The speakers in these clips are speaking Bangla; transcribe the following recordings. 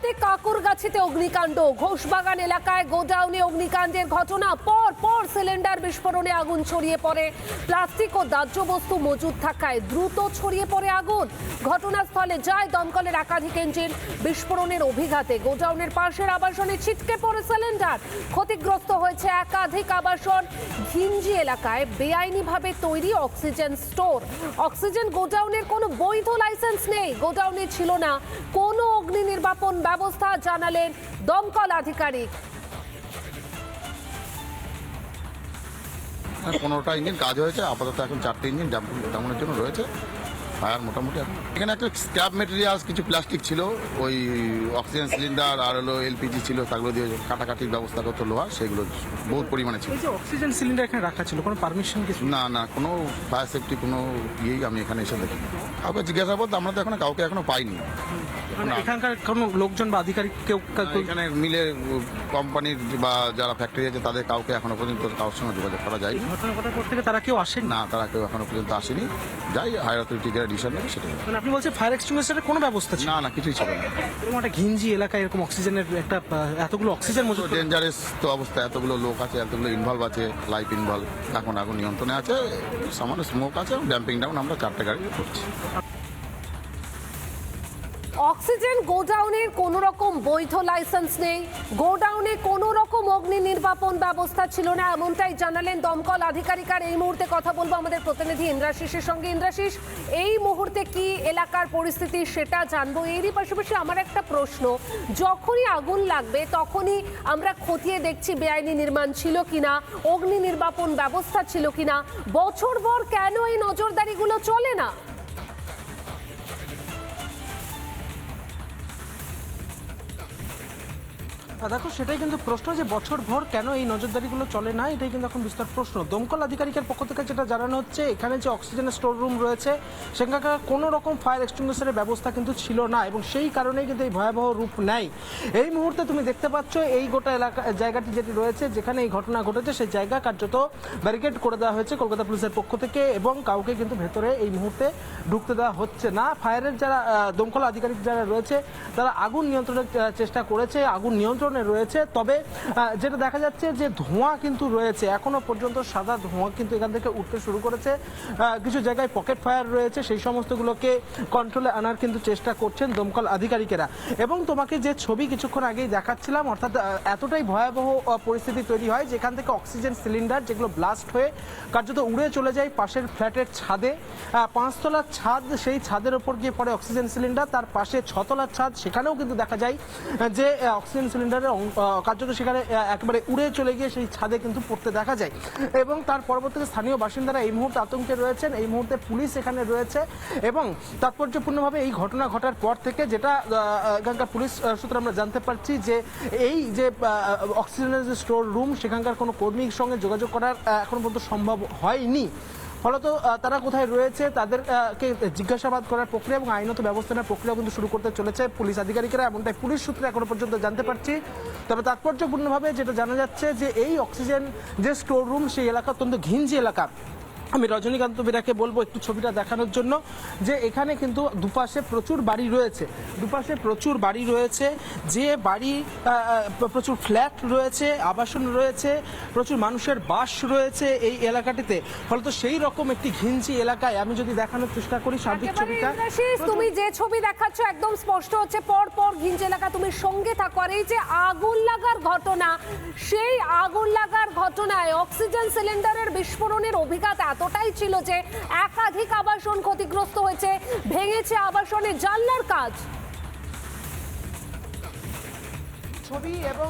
রাতে কাকুরগাছিতে অগ্নিকাণ্ড, ঘোষবাগান এলাকায় গোডাউনে অগ্নিকাণ্ডের ঘটনা। পর সিলিন্ডার বিস্ফোরণে আগুন ছড়িয়ে পড়ে। প্লাস্টিক ও দাহ্য বস্তু মজুদ থাকায় দ্রুত ছড়িয়ে পড়ে আগুন। ঘটনাস্থলে যায় দমকলের একাধিক ইঞ্জিন। বিস্ফোরণের অভিঘাতে গোডাউনের পাশের আবাসনে ছিটকে পড়ে সিলিন্ডার। ক্ষতিগ্রস্ত হয়েছে একাধিক আবাসন। ঘিঞ্জি এলাকায় বেআইনিভাবে তৈরি অক্সিজেন স্টোর। অক্সিজেন গোডাউনের কোনো বৈধ লাইসেন্স নেই। গোডাউনে ছিল না কোনো অগ্নি নির্বাপন ব্যবস্থা, জানালেন দমকল আধিকারিক। 15টা ইঞ্জিন কাজ হয়েছে, আপাতত এখন 4টে ইঞ্জিন ডাউনের জন্য রয়েছে। ফায়ার মোটামুটি এখানে একটা স্ক্র্যাপ মেটেরিয়ালস, কিছু প্লাস্টিক ছিল, ওই অক্সিজেন সিলিন্ডার আর হলো এলপিজি ছিল, তাগুলো দিয়ে কাটাকাটির ব্যবস্থা করতো লোহা, সেগুলো বহুত পরিমাণে ছিল। এই যে অক্সিজেন সিলিন্ডার এখানে রাখা ছিল, কোনো পারমিশন কিছু? না, কোনো ফায়ার সেফটি কোনো ইয়েই আমি এখানে এসে দেখি। কাউকে জিজ্ঞাসাবাদ আমরা তো এখনো কাউকে এখনো পাইনি। মানে এখানকার কোনো লোকজন বা আধিকারিক কেউ এখানে মিলে কোম্পানির বা যারা ফ্যাক্টরি আছে তাদের কাউকে এখনো পর্যন্ত কারোর সঙ্গে যোগাযোগ করা যায়নি। ঘটনা ঘটার পর থেকে তারা কেউ আসেন না, তারা কেউ এখনো পর্যন্ত আসেনি। যাই হায়ার অথরিটি যারা ডিসিশন নেবে সেটা। মানে আপনি বলছেন ফায়ার এক্সটিংগুইশারের কোনো ব্যবস্থা ছিল না, কিছুই ছিল না। এরকম একটা ঘিঞ্জি এলাকায় এরকম অক্সিজেনের একটা এতগুলো অক্সিজেন মজুদ? ডেঞ্জারাস তো অবস্থা, এতগুলো লোক আছে, এতগুলো ইনভলভ আছে, লাইফ ইনভলভ। এখন আগুন নিয়ন্ত্রণে আছে, সামান্য স্মোক আছে, ড্যাম্পিং ডাউন আমরা 4টে গাড়ি করছি। অক্সিজেন গোডাউনের কোনো রকম বৈধ লাইসেন্স নেই। গোডাউনে কোনো রকম অগ্নি নির্বাপন ব্যবস্থা ছিল না, এমনটাই জানালেন দমকল আধিকারিক। আর এই মুহূর্তে কথা বলবো আমাদের প্রতিনিধি ইন্দ্রাশিসের সঙ্গে। ইন্দ্রাশিস, এই মুহূর্তে কি এলাকার পরিস্থিতি সেটা জানবো। এরই পাশাপাশি আমার একটা প্রশ্ন, যখনই আগুন লাগবে তখনই আমরা খতিয়ে দেখছি বেআইনি নির্মাণ ছিল কিনা, অগ্নি নির্বাপন ব্যবস্থা ছিল কিনা। বছরভর কেন এই নজরদারিগুলো চলে না? দেখো, সেটাই কিন্তু প্রশ্ন, যে বছরভর কেন এই নজরদারিগুলো চলে না, এটাই কিন্তু এখন বিস্তর প্রশ্ন। দমকল আধিকারিকের পক্ষ থেকে যেটা জানানো হচ্ছে, এখানে যে অক্সিজেনের স্টোর রুম রয়েছে সেখানকার কোনো রকম ফায়ার এক্সটিংগুইশারের ব্যবস্থা কিন্তু ছিল না, এবং সেই কারণেই কিন্তু এই ভয়াবহ রূপ নেয়। এই মুহূর্তে তুমি দেখতে পাচ্ছ এই গোটা এলাকা জায়গাটি যেটি রয়েছে, যেখানে এই ঘটনা ঘটেছে, সেই জায়গা কার্যত ব্যারিকেড করে দেওয়া হয়েছে কলকাতা পুলিশের পক্ষ থেকে, এবং কাউকে কিন্তু ভেতরে এই মুহূর্তে ঢুকতে দেওয়া হচ্ছে না। ফায়ারের যারা দমকল আধিকারিক যারা রয়েছে তারা আগুন নিয়ন্ত্রণের চেষ্টা করেছে, আগুন নিয়ন্ত্রণে রয়েছে। তবে যেটা দেখা যাচ্ছে যে ধোঁয়া কিন্তু রয়েছে, এখনো পর্যন্ত সাদা ধোঁয়া কিন্তু এখান থেকে উঠতে শুরু করেছে। কিছু জায়গায় পকেট ফায়ার রয়েছে, সেই সমস্তগুলোকে কন্ট্রোলে আনার কিন্তু চেষ্টা করছেন দমকল আধিকারিকেরা। এবং তোমাকে যে ছবি কিছুক্ষণ আগেই দেখাচ্ছিলাম, অর্থাৎ এতটাই ভয়াবহ পরিস্থিতি তৈরি হয় যেখান থেকে অক্সিজেন সিলিন্ডার যেগুলো ব্লাস্ট হয়ে কার্যত উড়ে চলে যায় পাশের ফ্ল্যাটের ছাদে। 5তলার ছাদ, সেই ছাদের ওপর গিয়ে পড়ে অক্সিজেন সিলিন্ডার। তার পাশে 6তলার ছাদ, সেখানেও কিন্তু দেখা যায় যে অক্সিজেন সিলিন্ডারের কার্যত সেখানে একেবারে উড়ে চলে গিয়ে সেই ছাদে কিন্তু পড়তে দেখা যায়। এবং তার পরবর্তীতে স্থানীয় বাসিন্দারা এই মুহূর্তে আতঙ্কে রয়েছেন। এই মুহূর্তে পুলিশ এখানে রয়েছে, এবং তাৎপর্যপূর্ণভাবে এই ঘটনা ঘটার পর থেকে যেটা এখানকার পুলিশ সূত্রে আমরা জানতে পারছি, যে এই যে অক্সিজেনের যে স্টোর রুম, সেখানকার কোনো কর্মীর সঙ্গে যোগাযোগ করার এখন পর্যন্ত সম্ভব হয়নি। ফলত তারা কোথায় রয়েছে তাদেরকে জিজ্ঞাসাবাদ করার প্রক্রিয়া এবং আইনত ব্যবস্থা নেওয়ার প্রক্রিয়া কিন্তু শুরু করতে চলেছে পুলিশ আধিকারিকেরা, এমনটাই পুলিশ সূত্রে এখনো পর্যন্ত জানতে পারছি। তবে তাৎপর্যপূর্ণভাবে যেটা জানা যাচ্ছে, যে এই অক্সিজেন যে স্টোর রুম, সেই এলাকা অত্যন্ত ঘিঞ্জি এলাকা। আমি রজনীকান্ত বিরাকে বলবো একটু ছবিটা দেখানোর জন্য, যে এখানে কিন্তু দুপাশে প্রচুর বাড়ি রয়েছে, যে বাড়ি প্রচুর ফ্ল্যাট রয়েছে, আবাসন রয়েছে, প্রচুর মানুষের বাস রয়েছে এই এলাকাটিতে। ফলত সেই রকম একটি ঘিঞ্জি এলাকায় আমি যদি দেখানোর চেষ্টা করি সার্বিক ছবিটা, তুমি যে ছবি দেখাচ্ছ একদম স্পষ্ট হচ্ছে পর ঘিঞ্জি এলাকা। তুমি সঙ্গে থাকো। আর এই যে আগুন লাগার ঘটনা, সেই আগুন লাগার ঘটনায় অক্সিজেন সিলিন্ডারের বিস্ফোরণের অভিজ্ঞতা এতটাই ছিল যে একাধিক আবাসন ক্ষতিগ্রস্ত হয়েছে, ভেঙেছে আবাসনের জানলার কাজ। ছবি এবং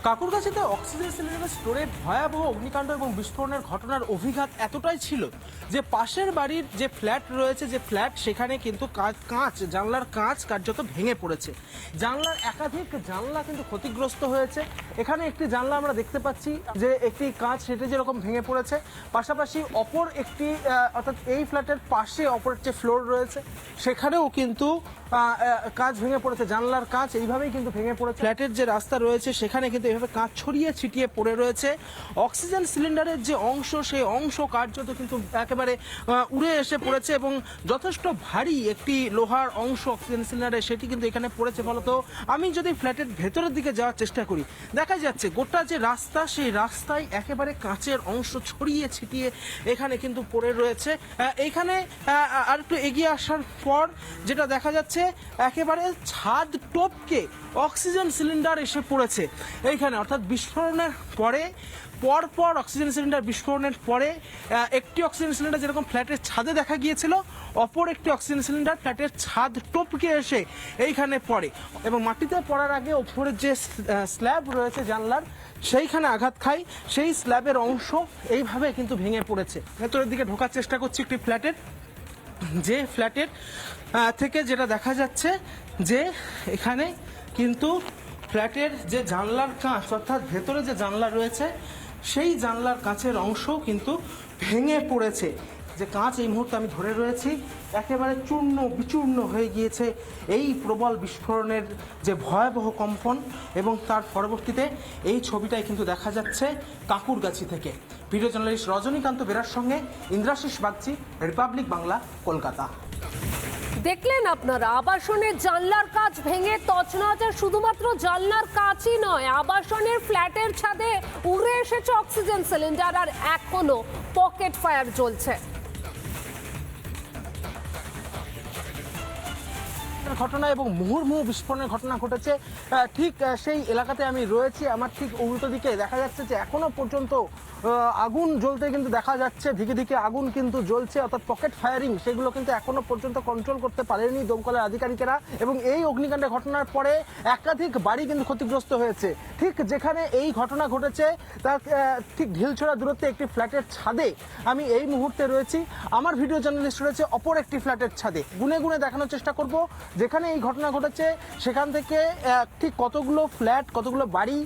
কাকুরগাছিতে অক্সিজেন সিলিন্ডার স্টোরে ভয়াবহ অগ্নিকাণ্ড এবং বিস্ফোরণের ঘটনার অভিঘাত এতটাই ছিল যে পাশের বাড়ির যে ফ্ল্যাট রয়েছে, যে ফ্ল্যাট, সেখানে কিন্তু জানলার কাঁচ কার্যত ভেঙে পড়েছে। জানলার একাধিক জানলা কিন্তু ক্ষতিগ্রস্ত হয়েছে। এখানে একটি জানলা আমরা দেখতে পাচ্ছি যে একটি কাঁচ সেটা যেরকম ভেঙে পড়েছে, পাশাপাশি অপর একটি অর্থাৎ এই ফ্ল্যাটের পাশে অপর যে ফ্লোর রয়েছে সেখানেও কিন্তু কাঁচ ভেঙে পড়েছে, জানলার কাঁচ এইভাবেই কিন্তু ভেঙে পড়েছে। ফ্ল্যাটের যে রাস্তা রয়েছে সেখানে কিন্তু এইভাবে কাঁচ ছড়িয়ে ছিটিয়ে পড়ে রয়েছে। অক্সিজেন সিলিন্ডারের যে অংশ, সেই অংশ কার্যত কিন্তু একেবারে উড়ে এসে পড়েছে এবং যথেষ্ট ভারী একটি লোহার অংশ অক্সিজেন সিলিন্ডারে সেটি কিন্তু এখানে পড়েছে। ফলত আমি যদি ফ্ল্যাটের ভেতরের দিকে যাওয়ার চেষ্টা করি, দেখা যাচ্ছে গোটা যে রাস্তা, সেই রাস্তায় একেবারে কাঁচের অংশ ছড়িয়ে ছিটিয়ে এখানে কিন্তু পড়ে রয়েছে। এইখানে আর একটু এগিয়ে আসার পর যেটা দেখা যাচ্ছে, একেবারে ছাদ টপকে অক্সিজেন সিলিন্ডার এসে পড়েছে এইখানে। অর্থাৎ বিস্ফোরণের পরপর অক্সিজেন সিলিন্ডার বিস্ফোরণের পরে একটি অক্সিজেন সিলিন্ডার যেরকম ফ্ল্যাটের ছাদে দেখা গিয়েছিল, অপর একটি অক্সিজেন সিলিন্ডার ফ্ল্যাটের ছাদ টপকে এসে এইখানে পড়ে এবং মাটিতে পড়ার আগে ওপরের যে স্ল্যাব রয়েছে জানলার, সেইখানে আঘাত খায়। সেই স্ল্যাবের অংশ এইভাবে কিন্তু ভেঙে পড়েছে। ভেতরের দিকে ঢোকার চেষ্টা করছি একটি ফ্ল্যাটের, যে ফ্ল্যাটের থেকে যেটা দেখা যাচ্ছে যে এখানে কিন্তু ফ্ল্যাটের যে জানলার কাঁচ, অর্থাৎ ভেতরে যে জানলা রয়েছে, সেই জানলার কাঁচের অংশ কিন্তু ভেঙে পড়েছে। যে কাঁচ এই মুহূর্তে আমি ধরে রয়েছি একেবারে চূর্ণ বিচূর্ণ হয়ে গিয়েছে এই প্রবল বিস্ফোরণের যে ভয়াবহ কম্পন, এবং তার পরবর্তীতে এই ছবিটাই কিন্তু দেখা যাচ্ছে কাকুরগাছি থেকে। ভিডিও জার্নালিস্ট রজনীকান্ত বেরার সঙ্গে ইন্দ্রাশিস বাগচি, রিপাবলিক বাংলা, কলকাতা। দেখলেন আপনারা, আবাসনের জানলার কাঁচ ভেঙে তছনছ। শুধুমাত্র জানলার কাঁচই নয়, আবাসনের ফ্ল্যাটের ছাদে উড়ে এসেছে অক্সিজেন সিলিন্ডার, আর এখনো পকেট ফায়ার চলছে। ঘটনা এবং মুহুর্মুহু বিস্ফোরণের ঘটনা ঘটেছে ঠিক সেই এলাকাতে আমি রয়েছি। আমার ঠিক উল্টো দিকে দেখা যাচ্ছে যে এখনো পর্যন্ত আগুন জ্বলতে কিন্তু দেখা যাচ্ছে, দিকে দিকে আগুন কিন্তু জ্বলছে, অর্থাৎ পকেট ফায়ারিং সেগুলো কিন্তু এখনো পর্যন্ত কন্ট্রোল করতে পারেনি দমকলের আধিকারিকেরা। এবং এই অগ্নিকাণ্ডের ঘটনার পরে একাধিক বাড়ি কিন্তু ক্ষতিগ্রস্ত হয়েছে। ঠিক যেখানে এই ঘটনা ঘটেছে তার ঠিক ঢিলছোড়া দূরত্বে একটি ফ্ল্যাটের ছাদে আমি এই মুহূর্তে রয়েছি। আমার ভিডিও জার্নালিস্ট রয়েছে অপর একটি ফ্ল্যাটের ছাদে। গুনে গুনে দেখানোর চেষ্টা করব যেখানে এই ঘটনা ঘটেছে সেখান থেকে ঠিক কতগুলো ফ্ল্যাট, কতগুলো বাড়ি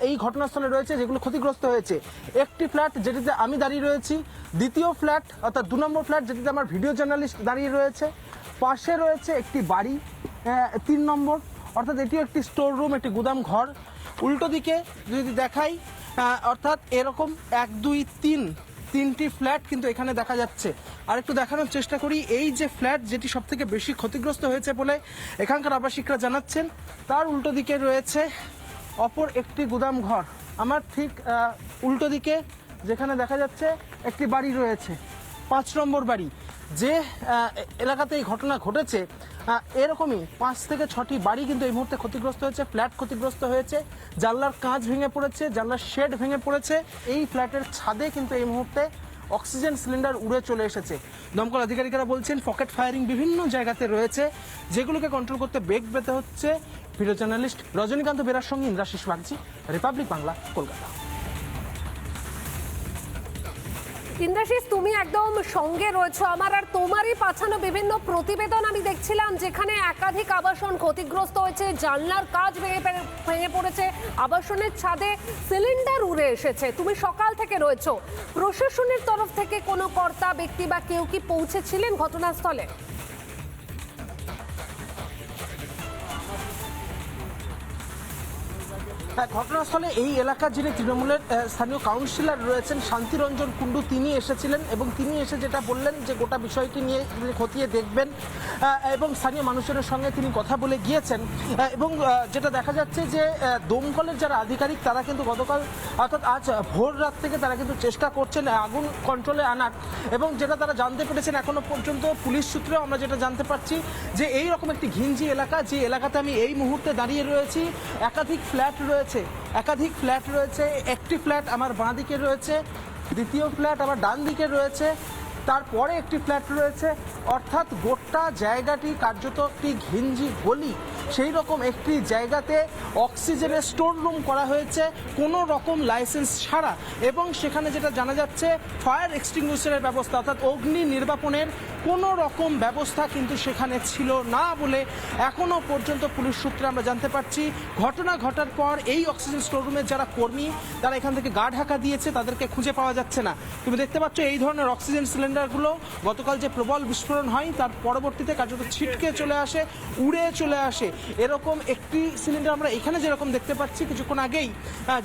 এই ঘটনাস্থলে রয়েছে যেগুলো ক্ষতিগ্রস্ত হয়েছে। একটি ফ্ল্যাট যেটিতে আমি দাঁড়িয়ে রয়েছি, দ্বিতীয় ফ্ল্যাট অর্থাৎ 2 নম্বর ফ্ল্যাট যেটিতে আমার ভিডিও জার্নালিস্ট দাঁড়িয়ে রয়েছে, পাশে রয়েছে একটি বাড়ি 3 নম্বর, অর্থাৎ এটিও একটি স্টোর রুম, একটি গুদাম ঘর। উল্টো দিকে যদি দেখাই, অর্থাৎ এরকম 1, 2, 3টি ফ্ল্যাট কিন্তু এখানে দেখা যাচ্ছে। আর একটু দেখানোর চেষ্টা করি, এই যে ফ্ল্যাট যেটি সব থেকে বেশি ক্ষতিগ্রস্ত হয়েছে বলে এখানকার আবাসিকরা জানাচ্ছেন, তার উল্টো দিকে রয়েছে অপর একটি গুদাম ঘর। আমার ঠিক উল্টো দিকে যেখানে দেখা যাচ্ছে একটি বাড়ি রয়েছে, 5 নম্বর বাড়ি। যে এলাকাতে এই ঘটনা ঘটেছে এরকমই 5 থেকে 6টি বাড়ি কিন্তু এই মুহূর্তে ক্ষতিগ্রস্ত হয়েছে, ফ্ল্যাট ক্ষতিগ্রস্ত হয়েছে, জানলার কাঁচ ভেঙে পড়েছে, জানলার শেড ভেঙে পড়েছে। এই ফ্ল্যাটের ছাদে কিন্তু এই মুহূর্তে অক্সিজেন সিলিন্ডার উড়ে চলে এসেছে। দমকল আধিকারিকেরা বলছেন পকেট ফায়ারিং বিভিন্ন জায়গাতে রয়েছে, যেগুলোকে কন্ট্রোল করতে বেগ পেতে হচ্ছে। ভিডিও জার্নালিস্ট রজনীকান্ত বেরার সঙ্গে ইন্দ্রাশিস বাগচি, রিপাবলিক বাংলা, কলকাতা। ইন্দ্রাশিস, তুমি একদম সঙ্গে রয়েছো আমার, আর তোমারই পাঠানো বিভিন্ন প্রতিবেদন আমি দেখছিলাম যেখানে একাধিক আবাসন ক্ষতিগ্রস্ত হয়েছে, জানলার কাঁচ ভেঙে পড়েছে, আবাসনের ছাদে সিলিন্ডার উড়ে এসেছে। তুমি সকাল থেকে রয়েছো, প্রশাসনের তরফ থেকে কোনো কর্তা ব্যক্তি বা কেউ কি পৌঁছেছিলেন ঘটনাস্থলে? ঘটনাস্থলে এই এলাকার যিনি তৃণমূলের স্থানীয় কাউন্সিলর রয়েছেন শান্তিরঞ্জন কুণ্ডু, তিনি এসেছিলেন এবং তিনি এসে যেটা বললেন যে গোটা বিষয়টি নিয়ে তিনি খতিয়ে দেখবেন এবং স্থানীয় মানুষের সঙ্গে তিনি কথা বলে গিয়েছেন। এবং যেটা দেখা যাচ্ছে যে দমকলের যারা আধিকারিক তারা কিন্তু গতকাল অর্থাৎ আজ ভোর রাত থেকে তারা কিন্তু চেষ্টা করছেন আগুন কন্ট্রোলে আনার, এবং যেটা তারা জানতে পেরেছেন এখনো পর্যন্ত পুলিশ সূত্রেও আমরা যেটা জানতে পারছি যে এই রকম একটি ঘিঞ্জি এলাকা, যে এলাকাতে আমি এই মুহূর্তে দাঁড়িয়ে রয়েছি, একাধিক ফ্ল্যাট রয়েছে। একটি ফ্ল্যাট আমার বাঁ দিকে রয়েছে, দ্বিতীয় ফ্ল্যাট আমার ডান দিকে রয়েছে, তারপরে একটি ফ্ল্যাট রয়েছে। অর্থাৎ গোটা জায়গাটি কার্যত একটি ঘিঞ্জি গলি, সেই রকম একটি জায়গাতে অক্সিজেনের স্টোর রুম করা হয়েছে কোনো রকম লাইসেন্স ছাড়া, এবং সেখানে যেটা জানা যাচ্ছে ফায়ার এক্সটিংগুইশারের ব্যবস্থা অর্থাৎ অগ্নি নির্বাপনের কোনো রকম ব্যবস্থা কিন্তু সেখানে ছিল না বলে এখনো পর্যন্ত পুলিশ সূত্রে আমরা জানতে পারছি। ঘটনা ঘটার পর এই অক্সিজেন স্টোররুমের যারা কর্মী তারা এখান থেকে গা ঢাকা দিয়েছে, তাদেরকে খুঁজে পাওয়া যাচ্ছে না। তুমি দেখতে পাচ্ছ এই ধরনের অক্সিজেন সিলিন্ডারগুলো গতকাল যে প্রবল বিস্ফোরণ হয় তার পরবর্তীতে কার্যত ছিটকে চলে আসে, উড়ে চলে আসে। এরকম একটি সিলিন্ডার আমরা এখানে যেরকম দেখতে পাচ্ছি, কিছুক্ষণ আগেই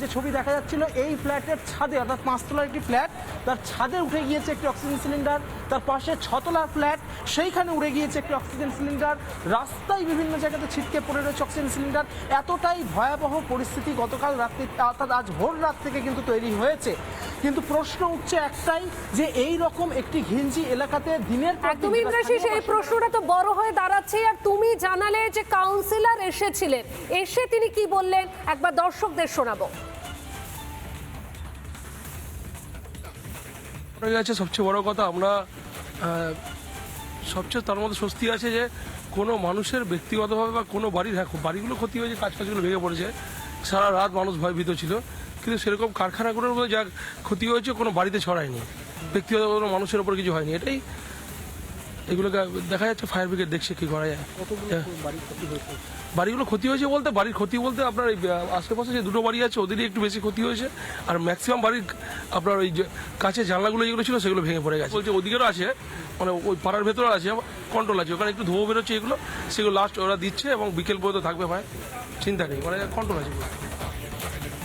যে ছবি দেখা যাচ্ছিল এই ফ্ল্যাটের ছাদে, অর্থাৎ 5 তলার একটি ফ্ল্যাট, তার ছাদে উঠে গিয়েছে একটি অক্সিজেন সিলিন্ডার। তার পাশে 6 তলার ফ্ল্যাট, সেইখানে উড়ে গিয়েছে একটি অক্সিজেন সিলিন্ডার। রাস্তায় বিভিন্ন জায়গাতে ছিটকে পড়ে রয়েছে অক্সিজেন সিলিন্ডার। এতটাই ভয়াবহ পরিস্থিতি গতকাল রাত্রি অর্থাৎ আজ ভোর রাত থেকে কিন্তু তৈরি হয়েছে। কিন্তু প্রশ্ন উঠছে একটাই, যে এই রকম একটি ঘিঞ্জি এলাকাতে দিনের পর দিন একদমই ইন্দ্রাশিস, এই প্রশ্নটা তো বড় হয়ে দাঁড়াচ্ছে। আর তুমি জানালে যে কাউন্সিলর এসেছিলেন, এসে তিনি কি বললেন একবার দর্শকদের শোনাবো। গেছে সবচেয়ে বড় কথা, আমরা সবচেয়ে তার মধ্যে স্বস্তি আছে যে কোনো মানুষের ব্যক্তিগতভাবে বা কোনো বাড়ির, হ্যাঁ বাড়িগুলো ক্ষতি হয়েছে, কাজগুলো ভেঙে পড়েছে, সারা রাত মানুষ ভয়ভীত ছিল, কিন্তু সেরকম কারখানাগুলোর মধ্যে যা ক্ষতি হয়েছে কোনো বাড়িতে ছড়ায়নি, ব্যক্তিগত কোনো মানুষের ওপর কিছু হয়নি। এটাই এগুলোকে দেখা যাচ্ছে, ফায়ার ব্রিগেড দেখছে কী করা যায়। বাড়িগুলো ক্ষতি হয়েছে বলতে, বাড়ির ক্ষতি বলতে আপনার এই আশেপাশে যে 2টো বাড়ি আছে ওদেরই একটু বেশি ক্ষতি হয়েছে, আর ম্যাক্সিমাম বাড়ির আপনার ওই যে কাছে জানলাগুলো যেগুলো ছিল সেগুলো ভেঙে পড়ে গেছে। বলছে ওদিকেরও আছে, মানে ওই পাড়ার ভেতরে আছে, কন্ট্রোল আছে, ওখানে একটু ধোঁয়া বেরোচ্ছে, এগুলো সেগুলো লাস্ট ওরা দিচ্ছে এবং বিকেল পর্যন্ত থাকবে ভাই, চিন্তা নেই, মানে কন্ট্রোল আছে।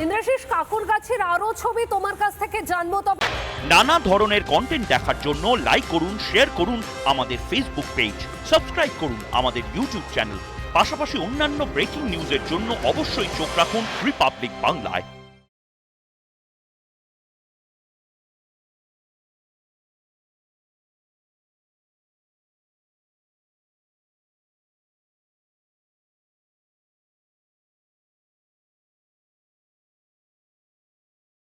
ইন্দ্রাশিস, কাকুরগাছির আরো ছবি তোমার কাছ থেকে জানবো। তবে নানা ধরনের কন্টেন্ট দেখার জন্য লাইক করুন, শেয়ার করুন আমাদের ফেসবুক পেজ, সাবস্ক্রাইব করুন আমাদের ইউটিউব চ্যানেল। পাশাপাশি অন্যান্য ব্রেকিং নিউজের জন্য অবশ্যই চোখ রাখুন রিপাবলিক বাংলায়।